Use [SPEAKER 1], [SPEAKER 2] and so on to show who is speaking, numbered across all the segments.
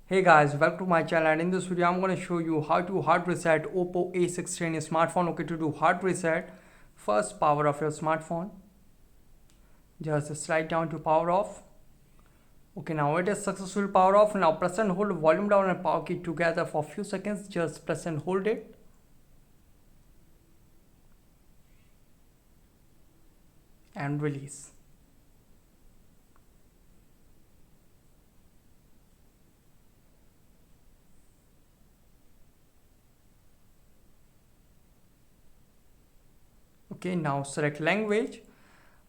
[SPEAKER 1] Hey guys, welcome to my channel, and in this video I'm going to show you how to hard reset OPPO A16 smartphone. Okay, to do hard reset, first power off your smartphone. Just slide down to power off. Okay, now it is successfully power off. Now press and hold volume down and power key together for a few seconds. Just press and hold it. And release. Okay, now select language.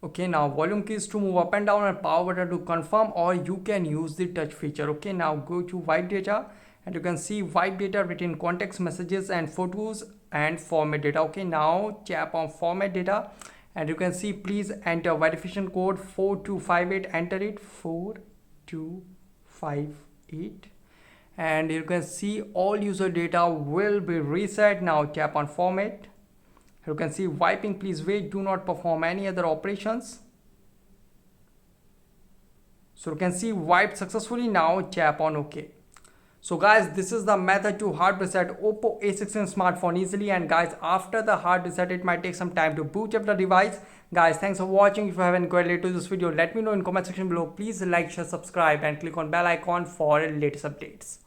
[SPEAKER 1] Okay, now volume keys to move up and down and power button to confirm, or you can use the touch feature. Okay, now go to wipe data and you can see wipe data written context messages and photos and format data. Okay, now tap on format data and you can see please enter verification code 4258. Enter it 4258 and you can see all user data will be reset. Now tap on format. You can see wiping, please wait, do not perform any other operations. So you can see wiped successfully. Now tap on OK. So guys, this is the method to hard reset OPPO A16 smartphone easily. And guys, after the hard reset, it might take some time to boot up the device. Guys, thanks for watching. If you have any query related to this video, let me know in comment section below. Please like, share, subscribe and click on bell icon for latest updates.